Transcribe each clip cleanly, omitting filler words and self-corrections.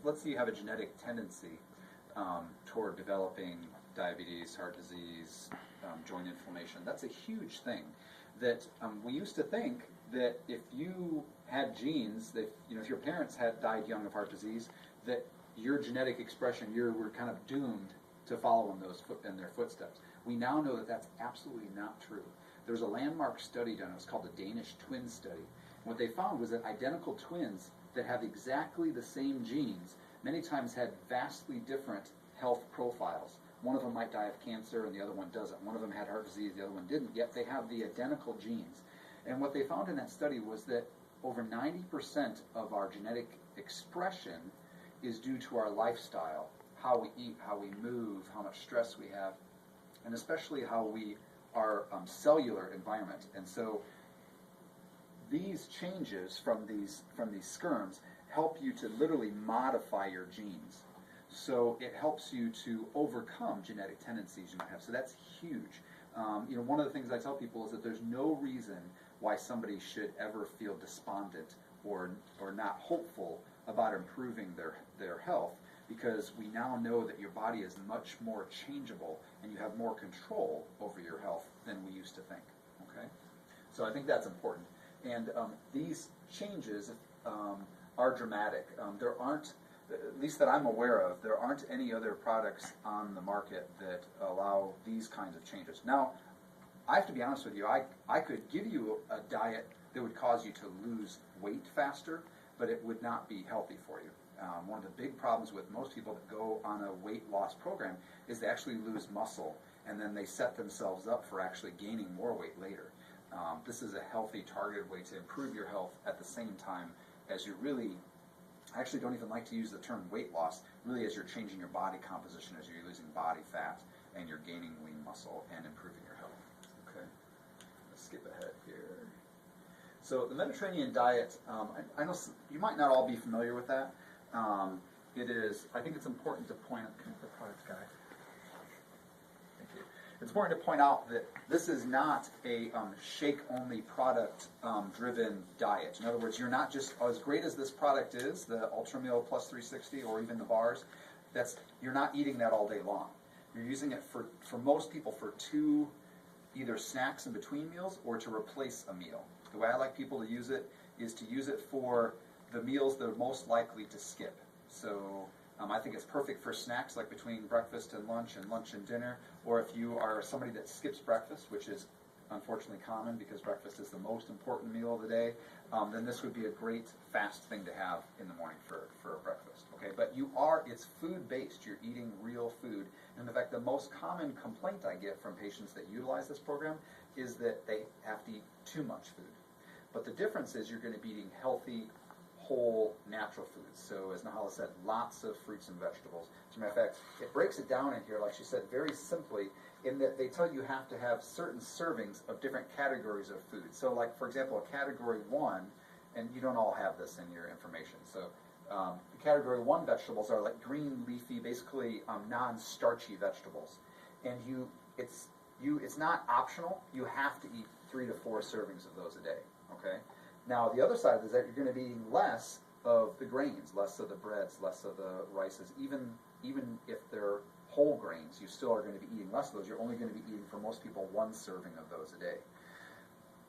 let's say you have a genetic tendency toward developing diabetes, heart disease, joint inflammation. That's a huge thing. That we used to think that if you had genes, that if your parents had died young of heart disease, that your genetic expression, you were kind of doomed to follow in their footsteps. We now know that that's absolutely not true. There was a landmark study done. It was called the Danish twin study. And what they found was that identical twins that have exactly the same genes many times had vastly different health profiles. One of them might die of cancer and the other one doesn't. One of them had heart disease, the other one didn't, yet they have the identical genes. And what they found in that study was that over 90% of our genetic expression is due to our lifestyle, how we eat, how we move, how much stress we have, and especially our cellular environment. And so these changes from these skirms help you to literally modify your genes. So it helps you to overcome genetic tendencies you might have. So that's huge. One of the things I tell people is that there's no reason why somebody should ever feel despondent or not hopeful about improving their health, because we now know that your body is much more changeable and you have more control over your health than we used to think. Okay, so I think that's important. And these changes are dramatic. There aren't, at least that I'm aware of, there aren't any other products on the market that allow these kinds of changes. Now, I have to be honest with you, I could give you a diet that would cause you to lose weight faster, but it would not be healthy for you. One of the big problems with most people that go on a weight loss program is they actually lose muscle, and then they set themselves up for actually gaining more weight later. This is a healthy, targeted way to improve your health at the same time as you really, I actually don't even like to use the term weight loss, really as you're changing your body composition, as you're losing body fat, and you're gaining lean muscle and improving your health. Okay, let's skip ahead here. So the Mediterranean diet, I know you might not all be familiar with that. It is, I think it's important to point out, the product guy. Thank you. It's important to point out that this is not a shake-only product-driven diet. In other words, you're not just, as great as this product is, the Ultra Meal Plus 360 or even the bars, you're not eating that all day long. You're using it for most people for two either snacks in between meals or to replace a meal. The way I like people to use it is to use it for the meals they're most likely to skip. So I think it's perfect for snacks like between breakfast and lunch and dinner, or if you are somebody that skips breakfast, which is unfortunately common because breakfast is the most important meal of the day, then this would be a great fast thing to have in the morning for a breakfast. Okay, but it's food-based. You're eating real food. And in fact, the most common complaint I get from patients that utilize this program is that they have to eat too much food. But the difference is you're going to be eating healthy, whole, natural foods. So as Nahala said, lots of fruits and vegetables. As a matter of fact, it breaks it down in here, like she said, very simply, in that they tell you have to have certain servings of different categories of food. So like, for example, a category 1, and you don't all have this in your information, so the category 1 vegetables are like green, leafy, basically non-starchy vegetables. And it's not optional. You have to eat 3 to 4 servings of those a day. Okay. Now the other side is that you're going to be eating less of the grains, less of the breads, less of the rices. Even if they're whole grains, you still are going to be eating less of those. You're only going to be eating, for most people, 1 serving of those a day.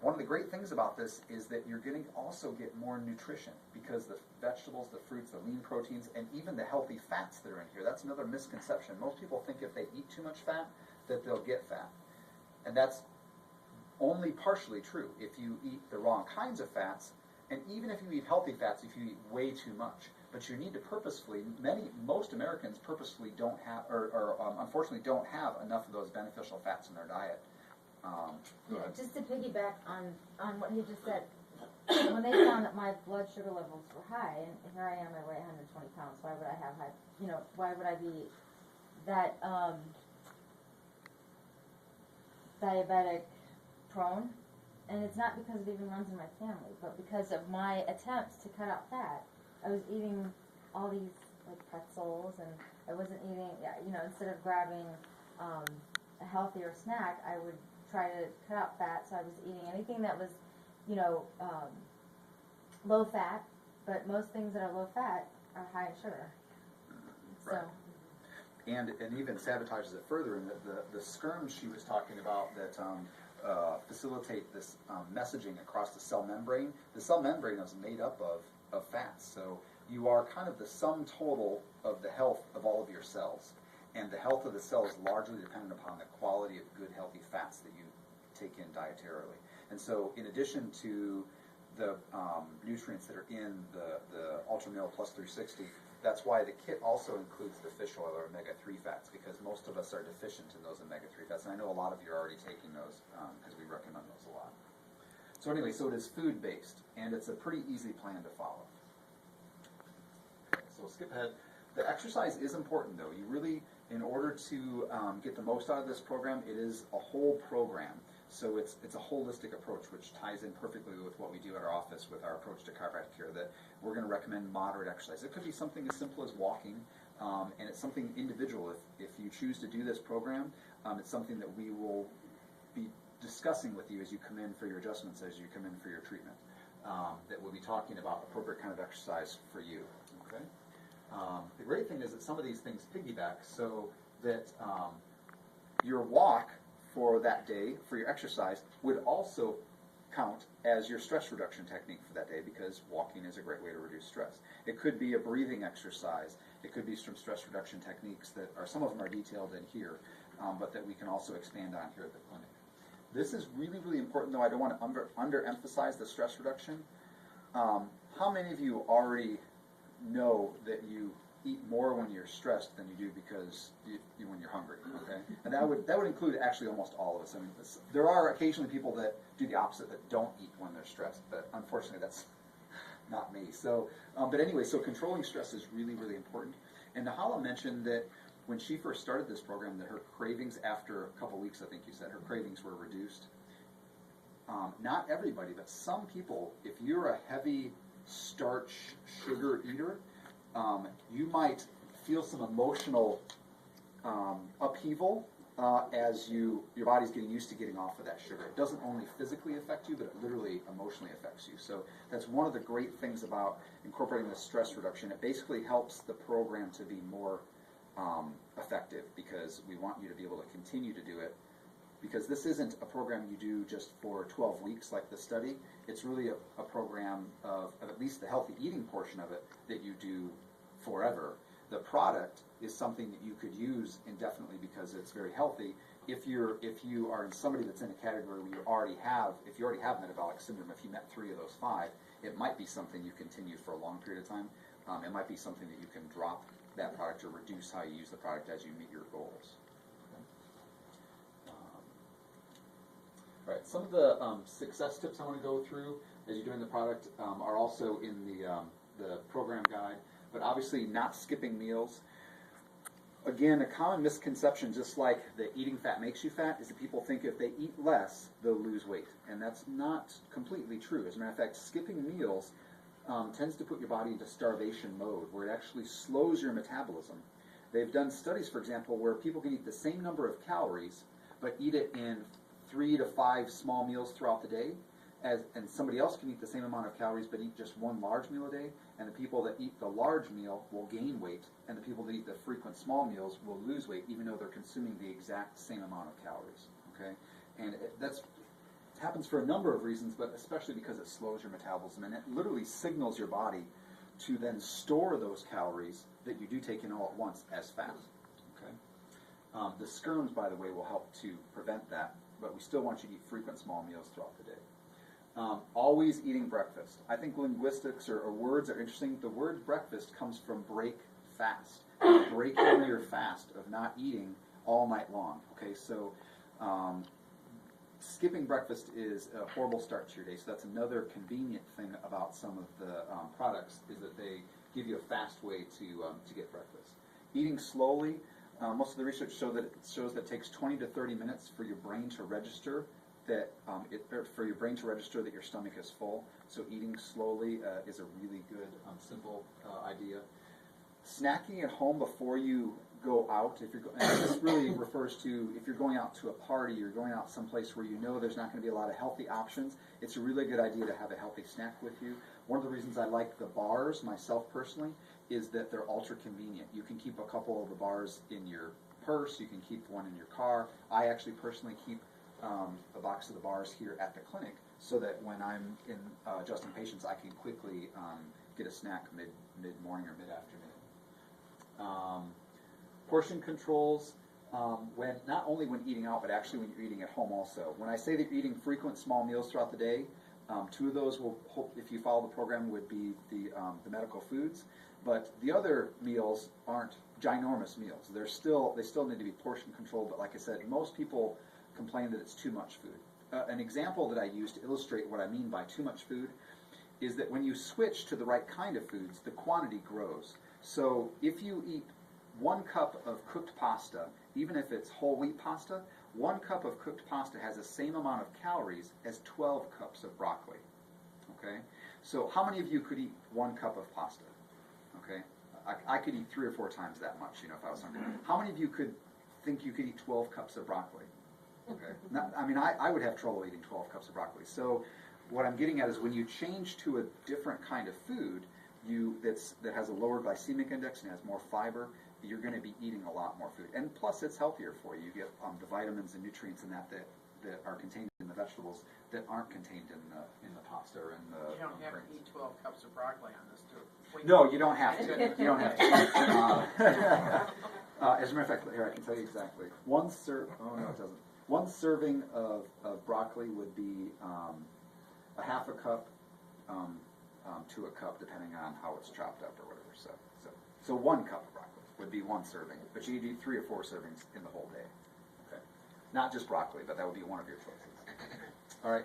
One of the great things about this is that you're going to also get more nutrition because the vegetables, the fruits, the lean proteins, and even the healthy fats that are in here. That's another misconception. Most people think if they eat too much fat, that they'll get fat. And that's only partially true. If you eat the wrong kinds of fats, and even if you eat healthy fats, if you eat way too much, but you need to purposefully, most Americans purposefully don't have, or unfortunately don't have enough of those beneficial fats in their diet. Just to piggyback on what he just said, when they found that my blood sugar levels were high, and here I am, I weigh 120 pounds, why would I have high, why would I be that diabetic prone? And it's not because it even runs in my family, but because of my attempts to cut out fat. I was eating all these like pretzels, and I wasn't eating, instead of grabbing a healthier snack, I would try to cut out fat. So I was eating anything that was, low fat, but most things that are low fat are high in sugar. Right. And even sabotages it further in the skirms she was talking about that facilitate this messaging across the cell membrane. The cell membrane is made up of fats, so you are kind of the sum total of the health of all of your cells. And the health of the cell is largely dependent upon the quality of good, healthy fats that you take in dietarily. And so in addition to the nutrients that are in the Ultra Meal Plus 360, that's why the kit also includes the fish oil or omega-3 fats, because most of us are deficient in those omega-3 fats. And I know a lot of you are already taking those because we recommend those a lot. So anyway, so it is food-based, and it's a pretty easy plan to follow. Okay, so we'll skip ahead. The exercise is important, though. You really, in order to get the most out of this program, it is a whole program. So it's a holistic approach, which ties in perfectly with what we do at our office with our approach to chiropractic care, that we're going to recommend moderate exercise. It could be something as simple as walking, and it's something individual. If you choose to do this program, it's something that we will be discussing with you as you come in for your adjustments, as you come in for your treatment, that we'll be talking about appropriate kind of exercise for you. Okay. The great thing is that some of these things piggyback, so that your walk for that day, for your exercise, would also count as your stress reduction technique for that day, because walking is a great way to reduce stress. It could be a breathing exercise. It could be some stress reduction techniques that are, some of them are detailed in here, but that we can also expand on here at the clinic. This is really, really important, though. I don't want to underemphasize the stress reduction. How many of you already know that you eat more when you're stressed than you do because when you're hungry? Okay, and that would include actually almost all of us. I mean, there are occasionally people that do the opposite, that don't eat when they're stressed, but unfortunately that's not me. So, but anyway, so controlling stress is really, really important. And Nahala mentioned that when she first started this program, that her cravings after a couple weeks, I think you said, her cravings were reduced. Not everybody, but some people, if you're a heavy starch, sugar eater, you might feel some emotional upheaval as your body's getting used to getting off of that sugar. It doesn't only physically affect you, but it literally emotionally affects you. So that's one of the great things about incorporating the stress reduction. It basically helps the program to be more effective, because we want you to be able to continue to do it, because this isn't a program you do just for 12 weeks like the study. It's really a program of at least the healthy eating portion of it that you do forever. The product is something that you could use indefinitely because it's very healthy. If you are in somebody that's in a category where if you already have metabolic syndrome, if you met 3 of those 5, it might be something you continue for a long period of time. It might be something that you can drop that product or reduce how you use the product as you meet your goals. All right, some of the success tips I want to go through as you're doing the product are also in the program guide, but obviously not skipping meals. Again, a common misconception, just like the eating fat makes you fat, is that people think if they eat less, they'll lose weight. And that's not completely true. As a matter of fact, skipping meals tends to put your body into starvation mode, where it actually slows your metabolism. They've done studies, for example, where people can eat the same number of calories, but eat it in 3 to 5 small meals throughout the day, and somebody else can eat the same amount of calories but eat just 1 large meal a day, and the people that eat the large meal will gain weight, and the people that eat the frequent small meals will lose weight, even though they're consuming the exact same amount of calories. Okay, and that happens for a number of reasons, but especially because it slows your metabolism, and it literally signals your body to then store those calories that you do take in all at once as fat. Okay, the skirms, by the way, will help to prevent that, but we still want you to eat frequent small meals throughout the day. Always eating breakfast. I think linguistics or words are interesting. The word breakfast comes from break fast. Breaking your fast of not eating all night long. Okay, so skipping breakfast is a horrible start to your day. So that's another convenient thing about some of the products, is that they give you a fast way to get breakfast. Eating slowly. Most of the research shows that it takes 20 to 30 minutes for your brain to register that your stomach is full. So eating slowly is a really good, simple idea. Snacking at home before you go out, and this really refers to if you're going out to a party, you're going out someplace where you know there's not going to be a lot of healthy options, it's a really good idea to have a healthy snack with you. One of the reasons I like the bars, myself personally, is that they're ultra convenient. You can keep a couple of the bars in your purse, you can keep one in your car. I actually personally keep a box of the bars here at the clinic so that when I'm in adjusting patients, I can quickly get a snack mid-morning or mid-afternoon. Portion controls, when not only when eating out, but actually when you're eating at home also. When I say that you're eating frequent small meals throughout the day, 2 of those will, if you follow the program, would be the medical foods. But the other meals aren't ginormous meals. They still need to be portion controlled. But like I said, most people complain that it's too much food. An example that I use to illustrate what I mean by too much food is that when you switch to the right kind of foods, the quantity grows. So if you eat 1 cup of cooked pasta, even if it's whole wheat pasta, 1 cup of cooked pasta has the same amount of calories as 12 cups of broccoli. Okay? So how many of you could eat 1 cup of pasta? Okay? I could eat 3 or 4 times that much, if I was hungry. How many of you think you could eat 12 cups of broccoli? Okay. Now, I would have trouble eating 12 cups of broccoli. So what I'm getting at is when you change to a different kind of food that has a lower glycemic index and has more fiber, you're going to be eating a lot more food. And plus, it's healthier for you. You get the vitamins and nutrients in that are contained in the vegetables that aren't contained in the pasta or in the You don't have grains. to eat 12 cups of broccoli on this, too. No, you don't have to. You don't have to. As a matter of fact, here I can tell you exactly. Oh no, it doesn't. 1 serving of broccoli would be a half a cup to a cup, depending on how it's chopped up or whatever. So 1 cup of broccoli would be 1 serving, but you need to eat 3 or 4 servings in the whole day. Okay, not just broccoli, but that would be one of your choices. All right,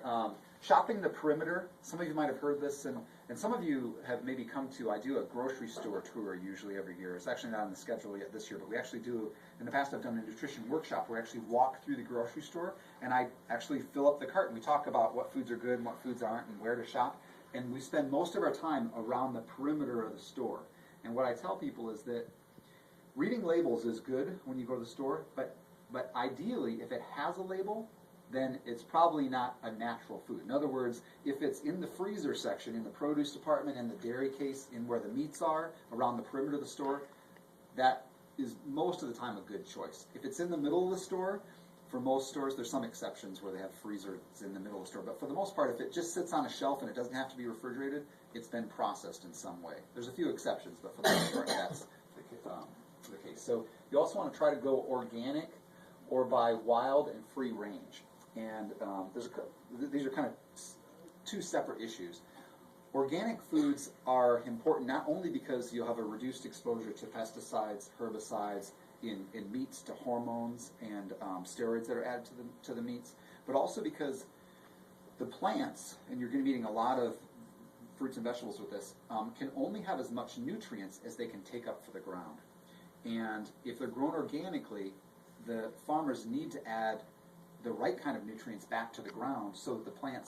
shopping the perimeter. Some of you might have heard this, and some of you have maybe come to. I do a grocery store tour usually every year. It's actually not on the schedule yet this year, but we actually do. In the past, I've done a nutrition workshop where I actually walk through the grocery store and I actually fill up the cart and we talk about what foods are good and what foods aren't and where to shop. And we spend most of our time around the perimeter of the store. And what I tell people is that reading labels is good when you go to the store, but ideally, if it has a label, then it's probably not a natural food. In other words, if it's in the freezer section, in the produce department, in the dairy case, in where the meats are, around the perimeter of the store, that is most of the time a good choice. If it's in the middle of the store, for most stores, there's some exceptions where they have freezers in the middle of the store, but for the most part, if it just sits on a shelf and it doesn't have to be refrigerated, it's been processed in some way. There's a few exceptions, but for the most part, that's the case. So you also want to try to go organic or by wild and free range. And these are kind of 2 separate issues. Organic foods are important not only because you'll have a reduced exposure to pesticides, herbicides, in meats, to hormones and steroids that are added to the meats, but also because the plants, and you're going to be eating a lot of fruits and vegetables with this, can only have as much nutrients as they can take up for the ground. And if they're grown organically, the farmers need to add the right kind of nutrients back to the ground so that the plants